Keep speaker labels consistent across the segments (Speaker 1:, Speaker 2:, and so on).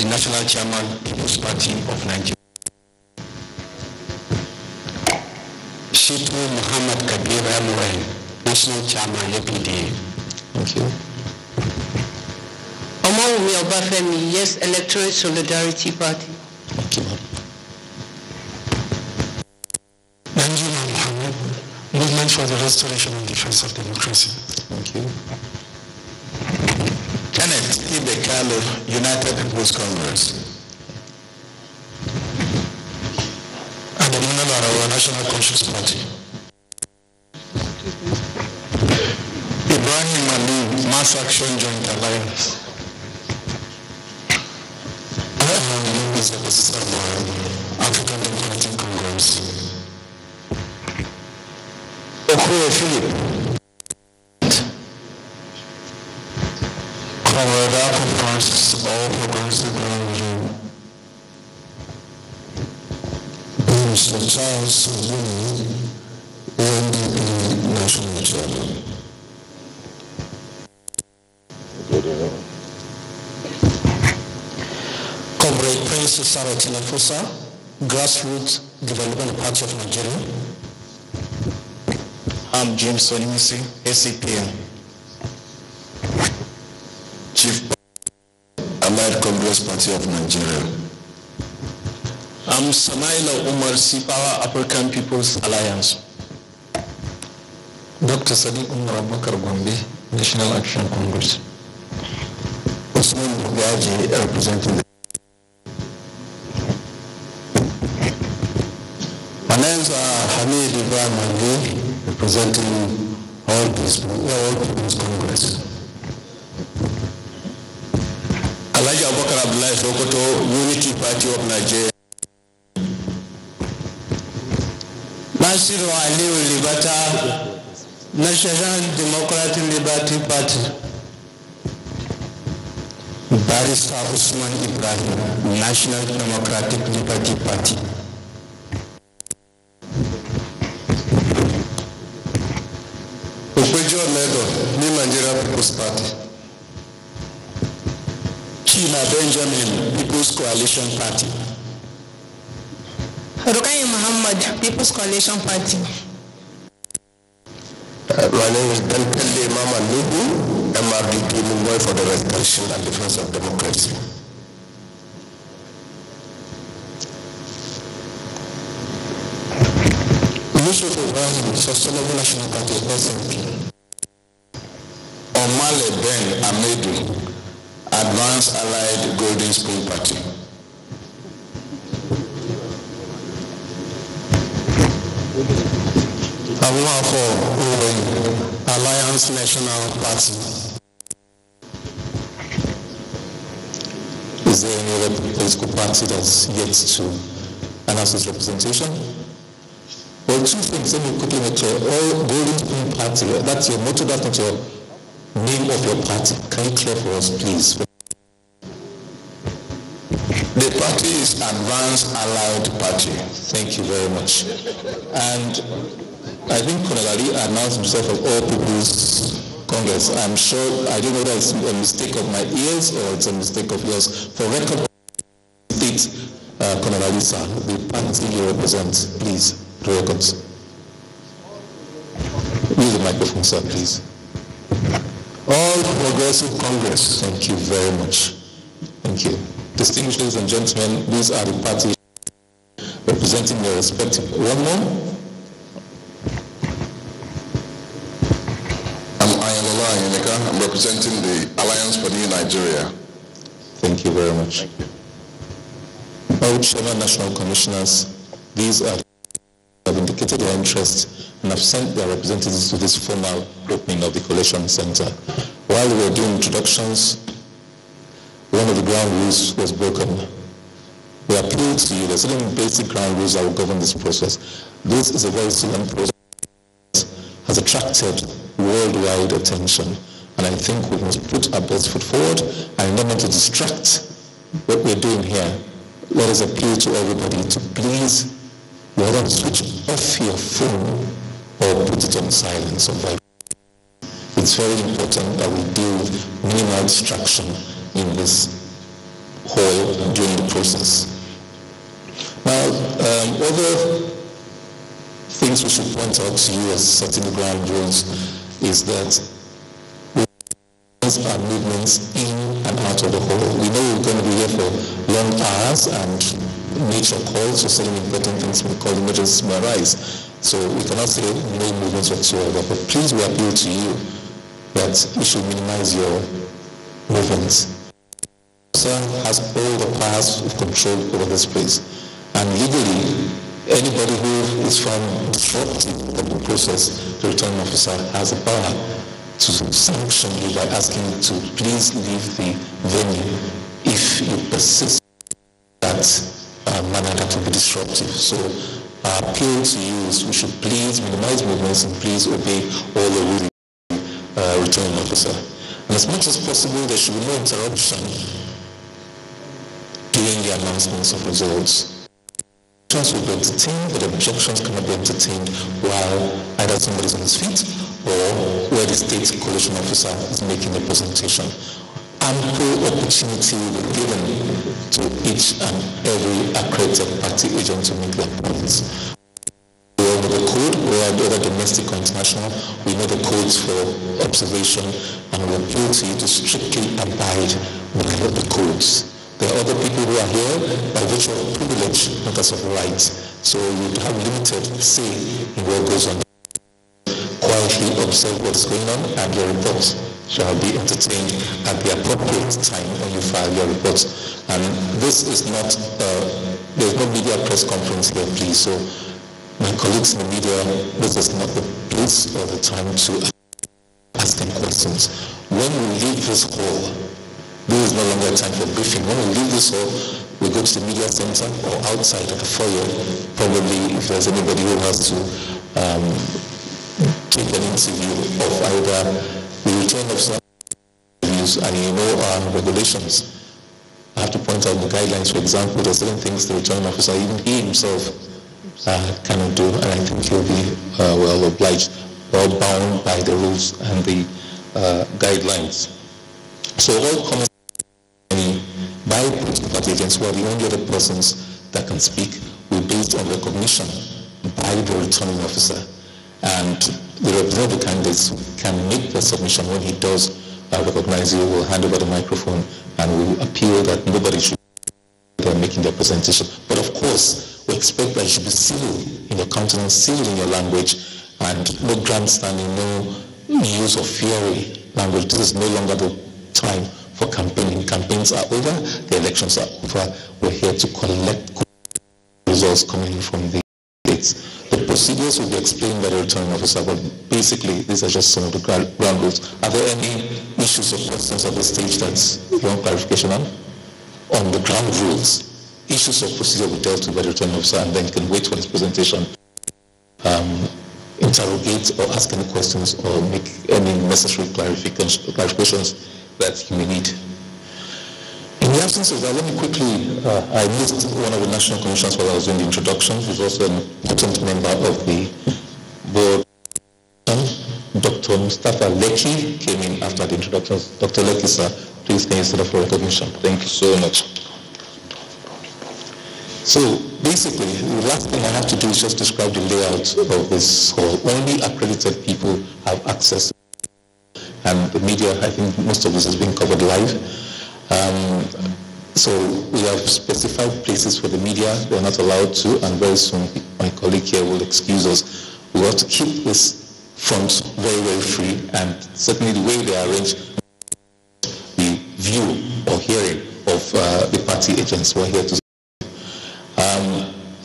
Speaker 1: National Chairman, People's Party of Nigeria. Shitu Muhammad Kabir Amwen, National Chairman, APDA.
Speaker 2: Thank you.
Speaker 3: Omawumi Obafemi, yes, Electoral Solidarity Party.
Speaker 2: Thank you.
Speaker 1: Nanjima Muhammad, Movement for the Restoration and Defense of Democracy.
Speaker 2: Thank you.
Speaker 1: Kenneth Ibekalo, United People's Congress. And the Nunavara National Conscious Party. Ibrahim Ali, Mass Action Joint Alliance. Is African Democratic Congress. Okoye Philip, Colorado Conference, All Progressive Religion. Mr. Charles Suzuni, ANDP National Chairman. Comrade Prince Sarah Nafusa, Grassroots Development Party of Nigeria. I'm James Sonimisi, ACPM. Chief Allied Congress Party of Nigeria. I'm Samaila Umar Sipawa, African People's Alliance.
Speaker 2: Dr. Sadiq Umar Abubakar Gombe, National Action Congress.
Speaker 1: Usman Bugaji, representing the My names are Hamid Ibrahim Ali, representing All People's Congress. Alhaji Abubakar Abdullahi Sokoto, Unity Party of Nigeria. Nasiru Aliyu Libata, National Democratic Liberty Party. Barrister Usman Ibrahim, National Democratic Liberty Party. Opejo Lego, New Nigeria People's Party. Kina Benjamin, People's Coalition Party.
Speaker 3: Rukai Muhammad, People's Coalition Party.
Speaker 1: My name is Dankele Mama Nubu, MRDP Mumbai for the Restoration and Defense of Democracy. Yusuf Ibrahim, Sustainable National Party, SNP. Omale Ben Amedu, Advanced Allied Golden Spoon Party. Awafo Owen, Alliance National Party.
Speaker 2: Is there any other political party that's yet to announce its representation? Well, two things. Let me quickly make sure. All Golden Spoon Party, that's your motto, that's not your name of your party. Can you clear for us, please?
Speaker 1: The party is Advanced Allied Party.
Speaker 2: Thank you very much. And I think Konagari announced himself as All People's Congress. I'm sure, I don't know whether it's a mistake of my ears or it's a mistake of yours. For record, state Konagari, sir, the party you represent, please, to records. Use the microphone, sir, please.
Speaker 1: All Progressive Congress.
Speaker 2: Thank you very much. Thank you. Distinguished ladies and gentlemen, these are the parties representing their respective. One more.
Speaker 1: I'm Inec. I'm representing the Alliance for New Nigeria.
Speaker 2: Thank you very much. All Chairman National Commissioners, these are have indicated their interest and have sent their representatives to this formal opening of the Collation Center. While we were doing introductions, one of the ground rules was broken. We appeal to you. There's certain basic ground rules that will govern this process. This is a very solemn process that has attracted worldwide attention. And I think we must put our best foot forward, and in order to distract what we're doing here, let us appeal to everybody to please whether switch off your phone or put it on silence or vibrate. It's very important that we deal with minimal distraction in this hall during the process. Now, other things we should point out to you as setting the ground rules is that our movements in and out of the hall. We know we're going to be here for long hours and nature calls for certain important things we call emergencies may arise. So we cannot say no movements whatsoever. But please, we appeal to you that you should minimize your movements. The officer has all the powers of control over this place. And legally, anybody who is found disrupting the process, the returning officer has the power to sanction you by asking you to please leave the venue if you persist that manner that will be disruptive. So our appeal to you is we should please minimize movements and please obey all the rules of the returning officer. And as much as possible, there should be no interruption during the announcements of results. Objections will be entertained, but objections cannot be entertained while either somebody is on his feet or where the state collation officer is making a presentation. Ample opportunity will be given to each and every accredited party agent to make their points. We all know the code, whether domestic or international, we know the codes for observation, and we appeal to you to strictly abide by the codes. There are other people who are here by virtue of privilege, not as of right. So you have limited say in what goes on. Quietly observe what's going on, and your reports shall be entertained at the appropriate time when you file your reports. And this is not, there's no media press conference here, please. So my colleagues in the media, this is not the place or the time to ask them questions. When we leave this hall, this is no longer a time for briefing. When we leave this hall, we go to the media center or outside at the foyer. Probably if there's anybody who has to take an interview of either the return of some interviews, and you know our regulations. I have to point out the guidelines. For example, there's certain things the returning officer, even he himself, cannot do, and I think he'll be well obliged, well bound by the rules and the guidelines. So all comments by political party agents who are the only other persons that can speak will be based on recognition by the returning officer. And the representative candidates can make the submission. When he does recognize you, will hand over the microphone and will appeal that nobody should be making their presentation. But of course, we expect that you should be civil in your countenance, civil in your language, and no grandstanding, no use of fury language. This is no longer the time for campaigning. Campaigns are over, the elections are over. We're here to collect results coming in from the states. The procedures will be explained by the returning officer, but basically these are just some of the ground rules. Are there any issues or questions at this stage that you want clarification on? On the ground rules, issues of procedure will be dealt with by the returning officer, and then you can wait for his presentation, interrogate or ask any questions or make any necessary clarifications that you may need. In the absence of that, let me quickly, I missed one of the national commissioners while I was doing the introduction. He's also an important member of the board. Dr. Mustafa Leki came in after the introductions. Dr. Leki, sir, please can you stand up for recognition? Thank you so much. So basically, the last thing I have to do is just describe the layout of this hall. Only accredited people have access, and the media, I think most of this is being covered live. So we have specified places for the media. They're not allowed to, and very soon my colleague here will excuse us. We have to keep this front very, very free, and certainly the way they are arranged, the view or hearing of the party agents who are here to.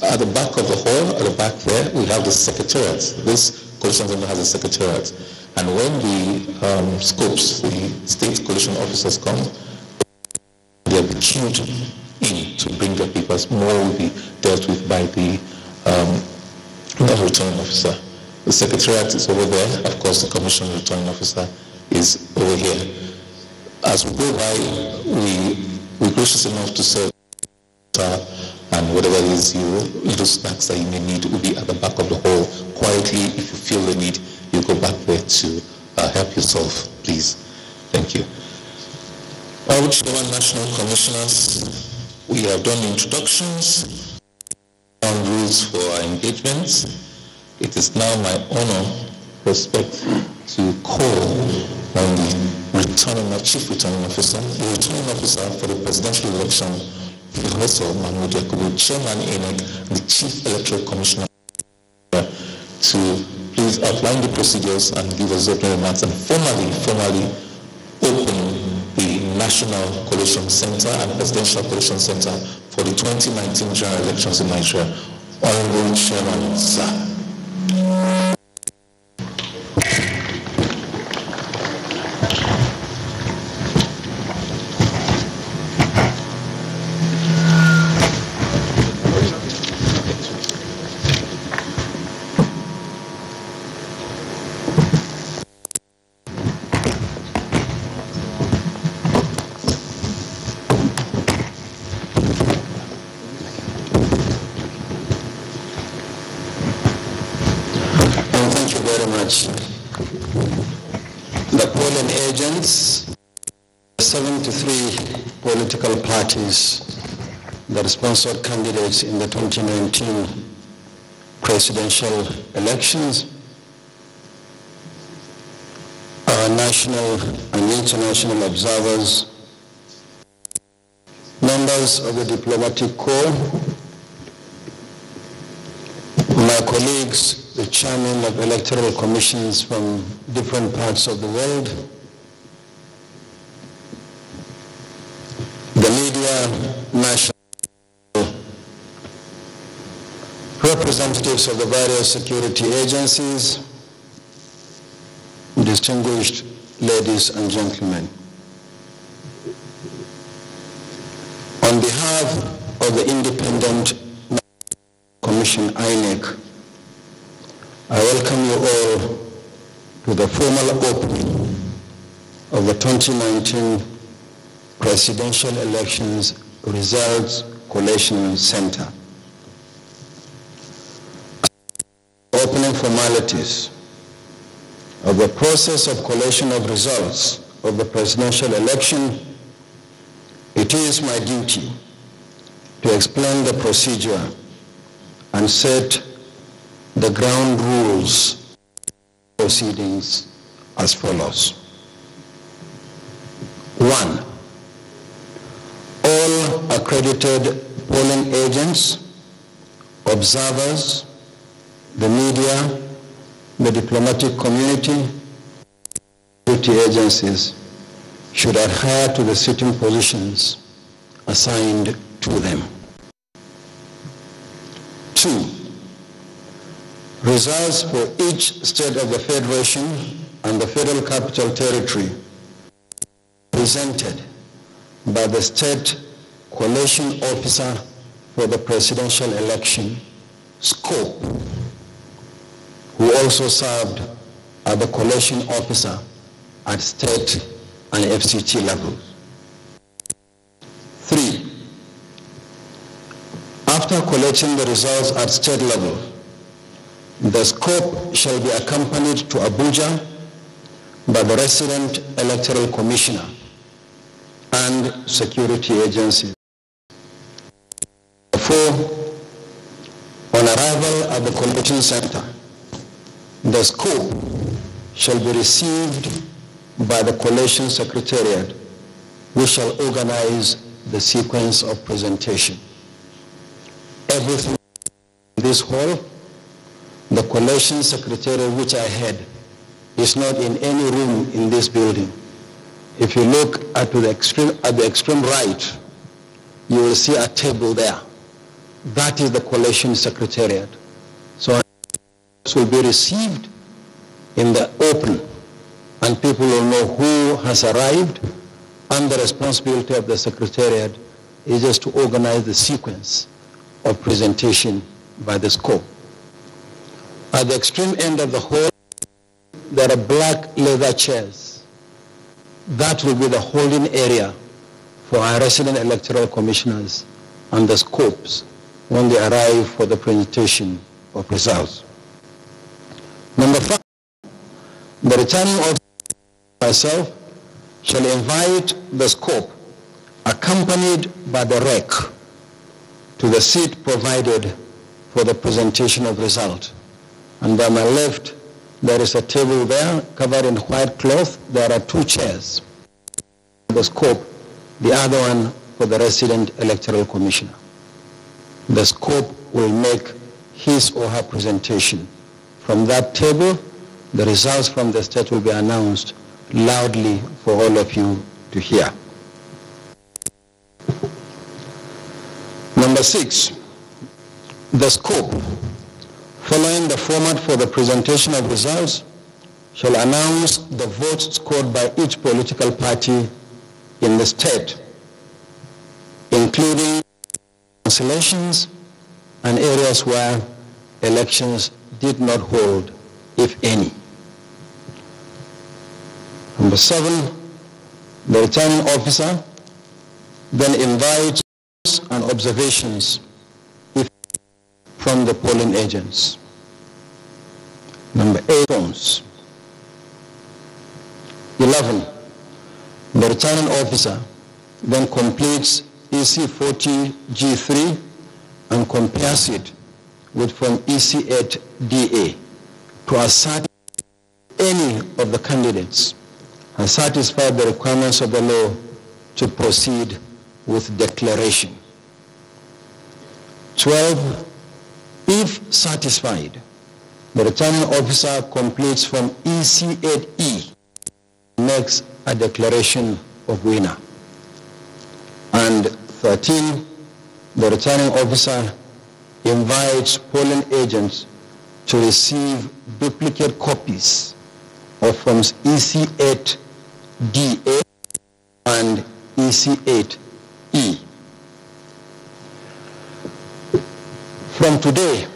Speaker 2: At the back of the hall, at the back there, we have the secretariat. This coalition center has a secretariat, and when the scopes, the state coalition officers come, they will be queued in to bring their papers. More will be dealt with by the returning officer. The secretariat is over there. Of course, the commission returning officer is over here. As we go by, we're gracious enough to serve, and whatever it is, little snacks that you may need will be at the back of the hall. Quietly, if you feel the need, you go back there to help yourself, please. Thank you. All Chairman National Commissioners, we have done introductions on rules for our engagements. It is now my honor, respect, to call on the Chief Returning Officer, the Returning Officer for the presidential election, Professor Mahmoud Yakubu, Chairman Inec, the Chief Electoral Commissioner, to please outline the procedures and give us opening remarks and formally open the National Collation Center and Presidential Collation Center for the 2019 general elections in Nigeria. Honorable Chairman, sir.
Speaker 1: The polling agents, 73 political parties that sponsored candidates in the 2019 presidential elections, our national and international observers, members of the diplomatic corps, my colleagues, the chairman of electoral commissions from different parts of the world, the media, national, representatives of the various security agencies, distinguished ladies and gentlemen. On behalf of the Independent Commission, Inec, I welcome you all to the formal opening of the 2019 Presidential Elections Results Collation Center. Opening formalities of the process of collation of results of the presidential election, it is my duty to explain the procedure and set the ground rules proceedings as follows. 1. All accredited polling agents, observers, the media, the diplomatic community, security agencies should adhere to the sitting positions assigned to them. 2. Results for each state of the Federation and the Federal Capital Territory presented by the State Collation Officer for the Presidential Election, SCOPE, who also served as the Collation Officer at state and FCT levels. 3. After collecting the results at state level, the SCOPE shall be accompanied to Abuja by the resident electoral commissioner and security agencies. 4. On arrival at the collection center, the SCOPE shall be received by the collation secretariat, which shall organize the sequence of presentation. Everything in this hall, the collation secretariat which I head, is not in any room in this building. If you look at the extreme right, you will see a table there. That is the collation secretariat. So this will be received in the open, and people will know who has arrived, and the responsibility of the secretariat is just to organize the sequence of presentation by the SCOPE. At the extreme end of the hall, there are black leather chairs. That will be the holding area for our resident electoral commissioners and the SCOPEs when they arrive for the presentation of results. Number 5, the returning officer myself shall invite the SCOPE accompanied by the rec to the seat provided for the presentation of result. And by my left, there is a table there covered in white cloth. There are 2 chairs. The scope, the other one for the resident electoral commissioner. The scope will make his or her presentation. From that table, the results from the state will be announced loudly for all of you to hear. Number 6, the scope. Following the format for the presentation of results, shall announce the votes scored by each political party in the state, including cancellations and areas where elections did not hold, if any. Number 7, the returning officer then invites and observations from the polling agents. Number 8, phones. 11, the returning officer then completes EC 40G3 and compares it with Form EC 8DA to assert any of the candidates has satisfied the requirements of the law to proceed with declaration. 12, if satisfied, the returning officer completes from EC 8E, makes a declaration of winner. And 13, the returning officer invites polling agents to receive duplicate copies of Forms EC 8DA and EC 8E. From today,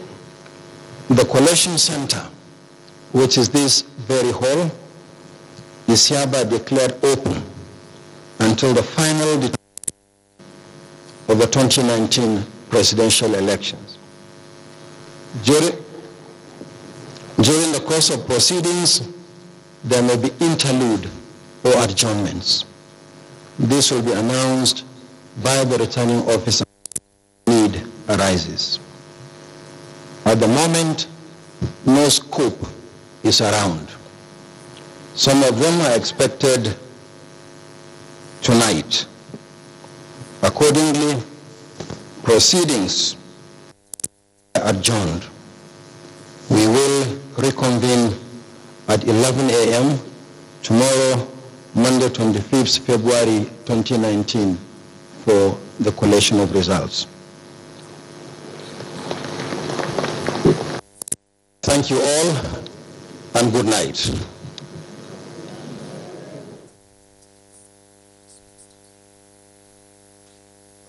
Speaker 1: the Collation Center, which is this very hall, is hereby declared open until the final of the 2019 presidential elections. During the course of proceedings, there may be interlude or adjournments. This will be announced by the returning officer if need arises. At the moment, no scoop is around. Some of them are expected tonight. Accordingly, proceedings are adjourned. We will reconvene at 11 a.m. tomorrow, Monday, 25th February 2019, for the collation of results. Thank you all, and good night.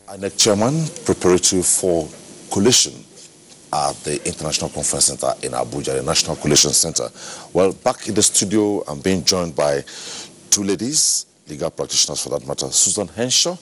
Speaker 4: Inec chairman, preparatory for collation at the International Conference Center in Abuja, the National Collation Center. Well, back in the studio, I'm being joined by 2 ladies, legal practitioners for that matter, Susan Henshaw